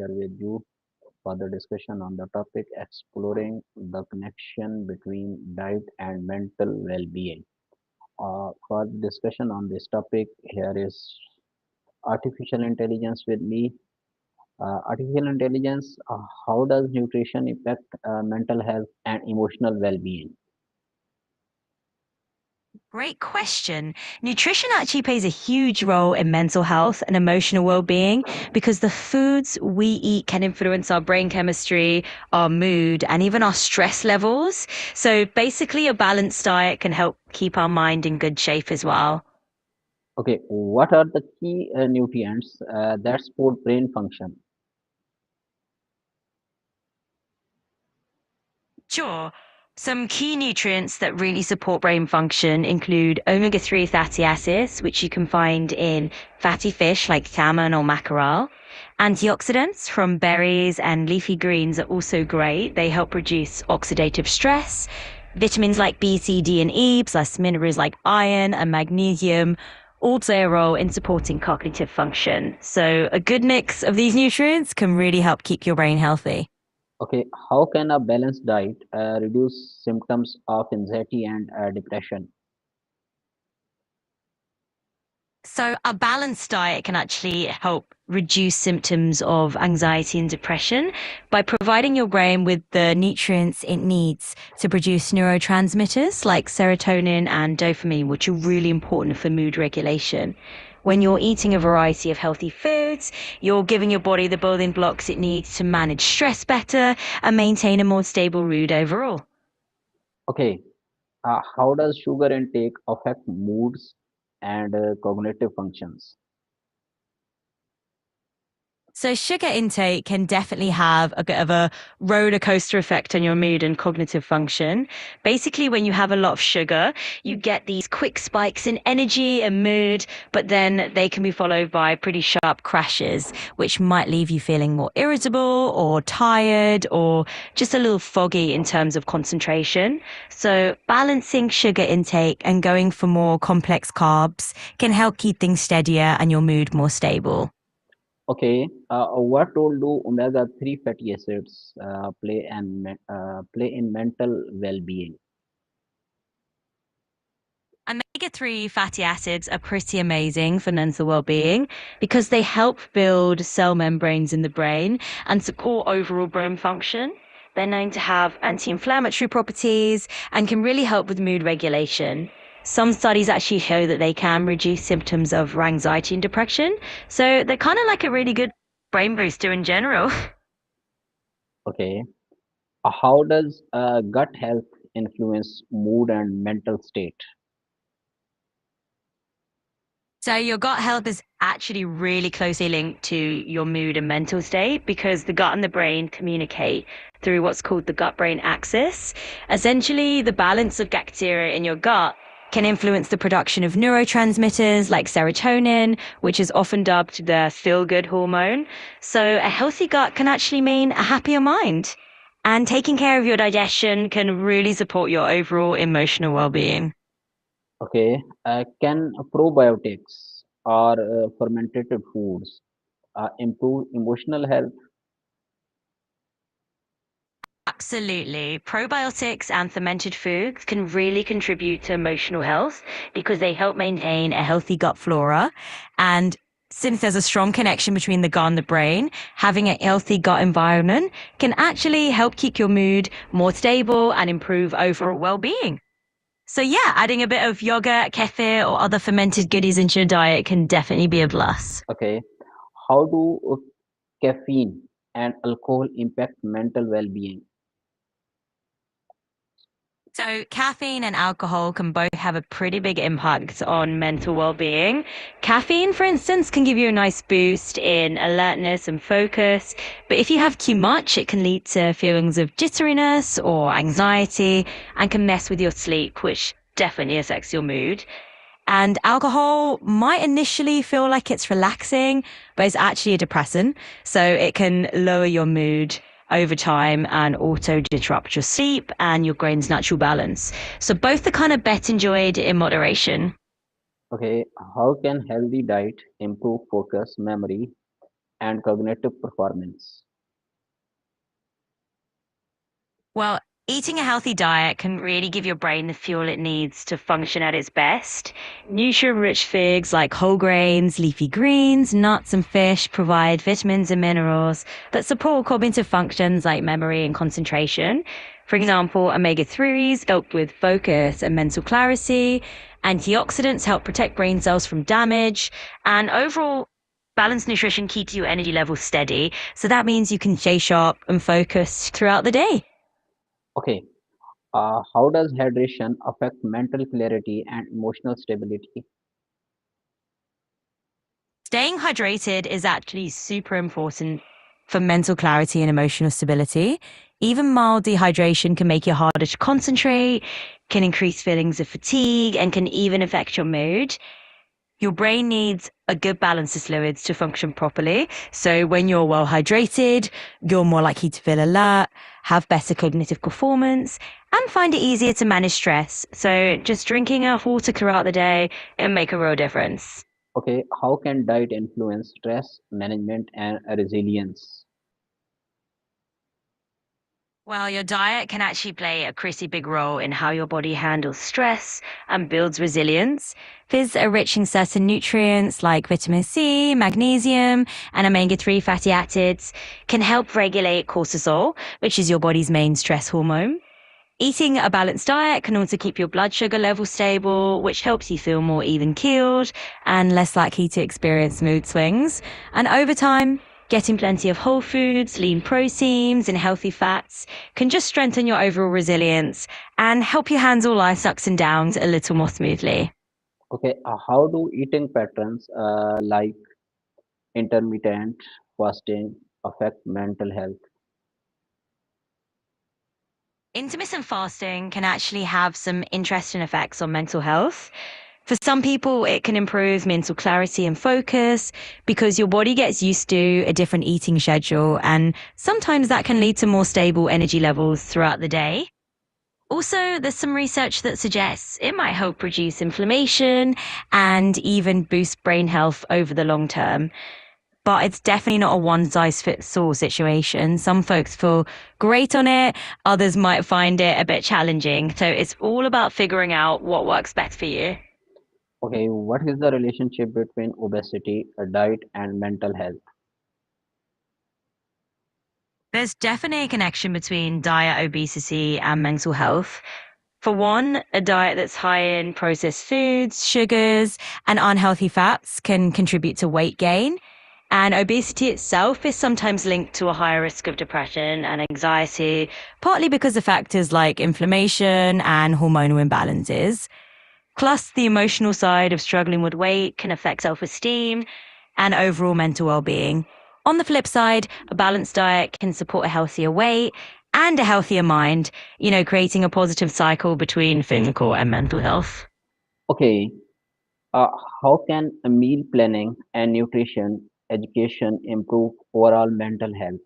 here with you for the discussion on the topic exploring the connection between diet and mental well-being. For discussion on this topic, here is artificial intelligence with me. Artificial intelligence, how does nutrition impact mental health and emotional well-being? Great question. Nutrition actually plays a huge role in mental health and emotional well-being because the foods we eat can influence our brain chemistry, our mood, and even our stress levels. So basically, a balanced diet can help keep our mind in good shape as well. Okay, what are the key nutrients that support brain function? Sure. Some key nutrients that really support brain function include omega-3 fatty acids, which you can find in fatty fish like salmon or mackerel. Antioxidants from berries and leafy greens are also great. They help reduce oxidative stress. Vitamins like B, C, D, and E, plus minerals like iron and magnesium, all play a role in supporting cognitive function. So a good mix of these nutrients can really help keep your brain healthy. Okay, how can a balanced diet reduce symptoms of anxiety and depression? So, a balanced diet can actually help reduce symptoms of anxiety and depression by providing your brain with the nutrients it needs to produce neurotransmitters like serotonin and dopamine, which are really important for mood regulation. When you're eating a variety of healthy foods, you're giving your body the building blocks it needs to manage stress better and maintain a more stable mood overall. Okay, how does sugar intake affect moods and cognitive functions? So sugar intake can definitely have a bit of a roller coaster effect on your mood and cognitive function. Basically, when you have a lot of sugar, you get these quick spikes in energy and mood, but then they can be followed by pretty sharp crashes, which might leave you feeling more irritable or tired or just a little foggy in terms of concentration. So balancing sugar intake and going for more complex carbs can help keep things steadier and your mood more stable. Okay, what role do omega-3 fatty acids play in mental well-being? Omega-3 fatty acids are pretty amazing for mental well-being because they help build cell membranes in the brain and support overall brain function. They're known to have anti-inflammatory properties and can really help with mood regulation. Some studies actually show that they can reduce symptoms of anxiety and depression. So they're kind of like a really good brain booster in general. Okay, how does gut health influence mood and mental state? So your gut health is actually really closely linked to your mood and mental state because the gut and the brain communicate through what's called the gut-brain axis. Essentially, the balance of bacteria in your gut can influence the production of neurotransmitters like serotonin, which is often dubbed the feel-good hormone. So a healthy gut can actually mean a happier mind. And taking care of your digestion can really support your overall emotional well-being. Okay, can probiotics or fermented foods improve emotional health? Absolutely. Probiotics and fermented foods can really contribute to emotional health because they help maintain a healthy gut flora. And since there's a strong connection between the gut and the brain, having a healthy gut environment can actually help keep your mood more stable and improve overall well-being. So yeah, adding a bit of yogurt, kefir, or other fermented goodies into your diet can definitely be a plus. Okay, how do caffeine and alcohol impact mental well-being? So, caffeine and alcohol can both have a pretty big impact on mental well-being. Caffeine, for instance, can give you a nice boost in alertness and focus, but if you have too much, it can lead to feelings of jitteriness or anxiety and can mess with your sleep, which definitely affects your mood. And alcohol might initially feel like it's relaxing, but it's actually a depressant. So it can lower your mood over time and also disrupt your sleep and your brain's natural balance. So both are kind of best enjoyed in moderation. Okay, how can healthy diet improve focus, memory, and cognitive performance? Well, eating a healthy diet can really give your brain the fuel it needs to function at its best. Nutrient-rich foods like whole grains, leafy greens, nuts, and fish provide vitamins and minerals that support cognitive functions like memory and concentration. For example, omega-3s help with focus and mental clarity. Antioxidants help protect brain cells from damage. And overall, balanced nutrition keeps your energy levels steady. So that means you can stay sharp and focused throughout the day. Okay, how does hydration affect mental clarity and emotional stability? Staying hydrated is actually super important for mental clarity and emotional stability. Even mild dehydration can make it harder to concentrate, can increase feelings of fatigue, and can even affect your mood. Your brain needs a good balance of fluids to function properly. So when you're well hydrated, you're more likely to feel alert, have better cognitive performance, and find it easier to manage stress. So just drinking enough water throughout the day can make a real difference. Okay, how can diet influence stress management and resilience? Well, your diet can actually play a pretty big role in how your body handles stress and builds resilience. Foods are rich in certain nutrients like vitamin C, magnesium, and omega-3 fatty acids can help regulate cortisol, which is your body's main stress hormone. Eating a balanced diet can also keep your blood sugar level stable, which helps you feel more even keeled and less likely to experience mood swings. And over time, getting plenty of whole foods, lean proteins, and healthy fats can just strengthen your overall resilience and help you handle life's ups and downs a little more smoothly. Okay, how do eating patterns like intermittent fasting affect mental health? Intermittent fasting can actually have some interesting effects on mental health. For some people, it can improve mental clarity and focus because your body gets used to a different eating schedule, and sometimes that can lead to more stable energy levels throughout the day. Also, there's some research that suggests it might help reduce inflammation and even boost brain health over the long term. But it's definitely not a one size fits all situation. Some folks feel great on it, others might find it a bit challenging. So it's all about figuring out what works best for you. Okay, what is the relationship between obesity, diet, and mental health? There's definitely a connection between diet, obesity, and mental health. For one, a diet that's high in processed foods, sugars, and unhealthy fats can contribute to weight gain. And obesity itself is sometimes linked to a higher risk of depression and anxiety, partly because of factors like inflammation and hormonal imbalances. Plus, the emotional side of struggling with weight can affect self esteem and overall mental well being. On the flip side, a balanced diet can support a healthier weight and a healthier mind, creating a positive cycle between physical and mental health. Okay, uh, how can meal planning and nutrition education improve overall mental health?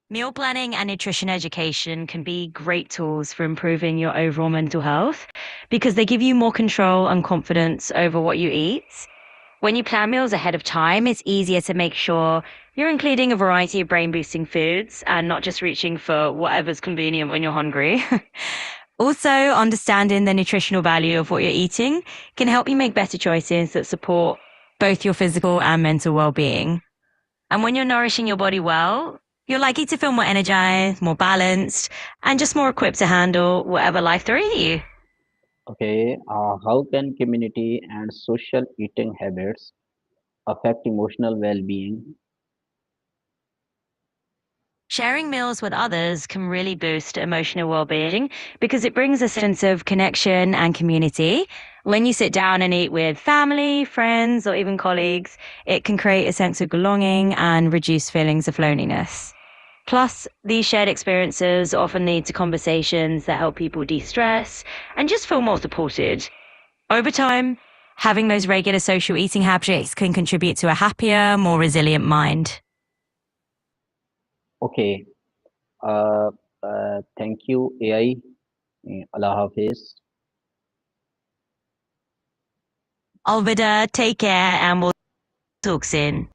Meal planning and nutrition education can be great tools for improving your overall mental health because they give you more control and confidence over what you eat. When you plan meals ahead of time, it's easier to make sure you're including a variety of brain boosting foods and not just reaching for whatever's convenient when you're hungry. Also, understanding the nutritional value of what you're eating can help you make better choices that support both your physical and mental well being. And when you're nourishing your body well, you're likely to feel more energized, more balanced, and just more equipped to handle whatever life throws at you. Okay, how can community and social eating habits affect emotional well-being? Sharing meals with others can really boost emotional well-being because it brings a sense of connection and community. When you sit down and eat with family, friends, or even colleagues, it can create a sense of belonging and reduce feelings of loneliness. Plus, these shared experiences often lead to conversations that help people de-stress and just feel more supported. Over time, having those regular social eating habits can contribute to a happier, more resilient mind. Okay, uh, thank you, AI. Allah Hafiz. Alvida, take care, and we'll Talk soon.